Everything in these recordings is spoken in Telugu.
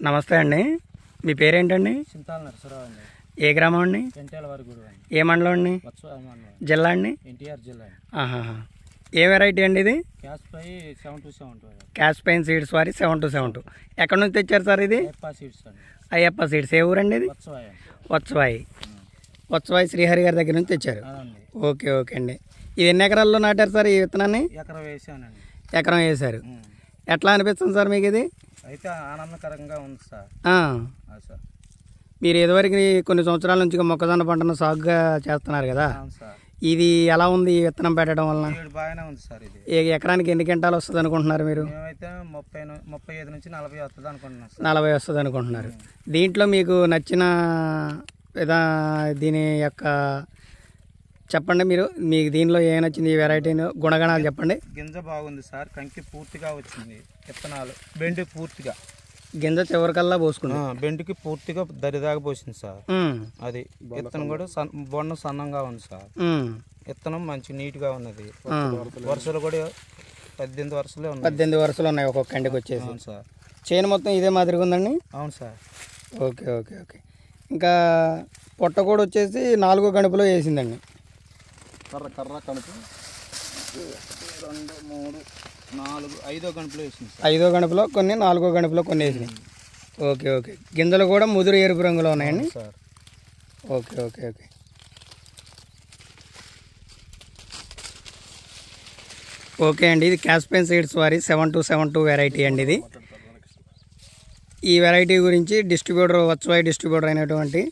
నమస్తే అండి. మీ పేరేంటండి? చింతాల నరసరావు అండి. ఏ గ్రామం అండి? పెంటేలవారిగూడెం అండి. ఏ మండలం అండి? జిల్లా అండి? ఎన్టీఆర్ జిల్లా అండి. ఆహాహా. ఏ వెరైటీ అండి ఇది? క్యాష్ పై 727 క్యాష్ పైన్ సీడ్స్ వారి 7272. ఎక్కడి నుంచి తెచ్చారు సార్ ఇది? అయ్యప్ప సీడ్స్ అండి. అయ్యప్ప సీడ్స్. ఏ ఊరండి ఇది? వత్సవాయి అండి. వత్సవాయి శ్రీహరి గారి దగ్గర నుంచి తెచ్చారు. అదండి. ఓకే ఓకే అండి. ఇది ఎన్ని ఎకరాల్లో నాటారు సార్ ఈ విత్తనాన్ని? ఎకరం వేసానండి. ఎకరం వేశారు. ఎట్లా అనిపిస్తుంది సార్ మీకు ఇది? అయితే ఆనందకరంగా ఉంది సార్. సార్ మీరు ఇదివరకు కొన్ని సంవత్సరాల నుంచి మొక్కజొన్న పంటను సాగుగా చేస్తున్నారు కదా, అవును సార్. ఇది ఎలా ఉంది ఈ విత్తనం పెట్టడం వలన? బాగానే ఉంది సార్. ఇది ఎకరానికి ఎన్ని క్వింటాలు వస్తుంది అనుకుంటున్నారు మీరు? మేమైతే 35 నుంచి 40 వస్తుంది అనుకుంటున్నాం సార్. 40 వస్తుంది అనుకుంటున్నారు. దీంట్లో మీకు నచ్చిన దీని యొక్క చెప్పండి, మీకు దీనిలో ఏ నచ్చింది? ఈ వెరైటీ గుణగణాలు చెప్పండి. గింజ బాగుంది సార్. కంకి పూర్తిగా వచ్చింది. విత్తనాలు బెండు పూర్తిగా గింజ చివరికల్లా పోసుకున్నాం. బెండుకి పూర్తిగా దరిదాగా పోసింది సార్. అది విత్తనం కూడా బొండం సన్నంగా ఉంది సార్. విత్తనం మంచి నీట్ గా ఉన్నది. వరుసలు కూడా 18 వరుసలే ఉన్నాయి. 18 వరుసలు ఉన్నాయి ఒక్కొక్క కండికి వచ్చేసి సార్. చేను మొత్తం ఇదే మాదిరిగా ఉందండి? అవును సార్. Okay okay okay. ఇంకా పొట్ట కూడా వచ్చేసి 4 గణుపులో వేసిందండి. కర్ర కణుపు 2, 3, 4, 5వ గణుపులో వేసింది. 5వ గణుపులో కొన్ని, 4వ గణుపులో కొన్ని వేసినాయి. Okay okay. గింజలు కూడా ముదురు ఎరుపు రంగులో ఉన్నాయండి sir. Okay okay okay. Okay అండి. ఇది క్యాష్ పైన్ సీడ్స్ వారి 7272 వెరైటీ అండి. ఇది ఈ వెరైటీ గురించి డిస్ట్రిబ్యూటర్ వత్సవాయి డిస్ట్రిబ్యూటర్ అయినటువంటి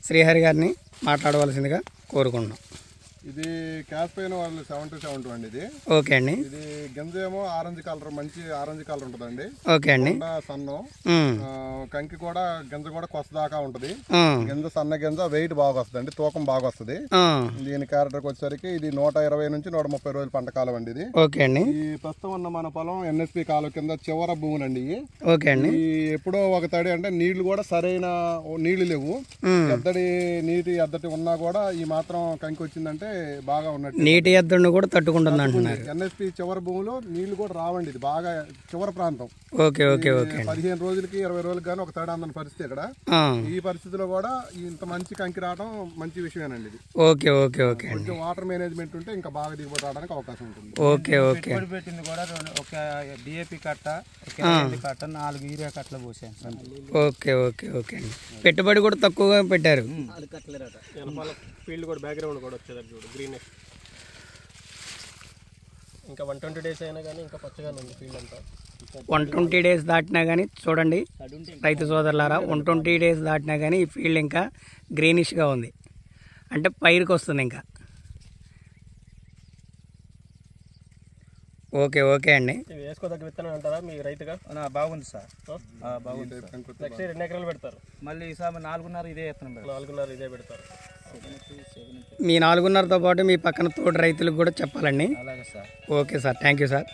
శ్రీహరి గారిని మాట్లాడవలసిందిగా కోరుకుంటున్నాం. ఇది క్యాష్ పైన వాళ్ళు 7272 అండి. ఇది ఓకే అండి. ఇది గింజ ఏమో ఆరెంజ్ కలర్, మంచి ఆరెంజ్ కలర్ ఉంటుందండి. ఓకే అండి. సన్నం కంకి కూడా గింజ కూడా కొత్త దాకా ఉంటది. గింజ సన్న గింజ వెయిట్ బాగా వస్తుంది, తూకం బాగా వస్తుంది. దీని క్యారెక్టర్ వచ్చేసరికి ఇది 120 నుంచి 130 రోజుల పంట కాలం అండి. ఇది ఓకే అండి. ఈ ప్రస్తుతం ఉన్న మన పొలం ఎన్ఎస్పి కాలం కింద చివర భూములండి. ఓకే అండి. ఎప్పుడో ఒక తడి అంటే నీళ్లు కూడా సరైన నీళ్లు లేవు. నీటి ఎద్దటి ఉన్నా కూడా ఈ మాత్రం కంకి వచ్చిందంటే బాగా ఉన్నట్టు. నీటి ఎద్దడిని కూడా తట్టుకుంటుంది అంటున్నారు. ఎన్ఎస్పి చివరి భూమిలో నీళ్లు కూడా రావండి. ఇది బాగా చివరి ప్రాంతం. Okay okay okay. 15 రోజులకి 20 రోజులకి కానీ ఒక తేడా అందని పరిస్థితి ఇక్కడ. ఈ పరిస్థితిలో కూడా ఇంత మంచి కంకి రావడం మంచి విషయమేనండి. ఇది ఓకే ఓకే ఓకే. కొంచెం వాటర్ మేనేజ్మెంట్ ఉంటే ఇంకా బాగా దిగుబడి రావడానికి అవకాశం ఉంటుంది. Okay okay. పెట్టింది కూడా ఒక డిఏపి కట్ట, ఒక కట్ట, 4 యూరియా కట్టలు పోసాను. ఓకే ఓకే ఓకే అండి. పెట్టుబడి కూడా తక్కువగా పెట్టారు. ఫీల్డ్ కూడా బ్యాక్గ్రౌండ్ కూడా వచ్చేది చూడు, గ్రీన్. ఇంకా 120 డేస్ అయినా కానీ ఇంకా పచ్చగానే ఉంది ఫీల్డ్ అంతా. 120 డేస్ దాటినా కానీ చూడండి రైతు సోదరులారా, 120 డేస్ దాటినా కానీ ఈ ఫీల్డ్ ఇంకా గ్రీనిష్గా ఉంది, అంటే పైరుకి వస్తుంది ఇంకా. ఓకే ఓకే అండి. వేసుకోదగ్గ విత్తనం అంటారా మీ రైతుగా? బాగుంది సార్. బాగుంది. నెక్స్ట్ 2 ఎకరాలు పెడతారు. మళ్ళీ ఈసారి 4.5 ఇదే విత్తనం. 4.5 ఇదే పెడతారు. మీ 4.5తో పాటు మీ పక్కన తోటి రైతులకు కూడా చెప్పాలండి. అలాగే sir. Okay sir, thank you sir.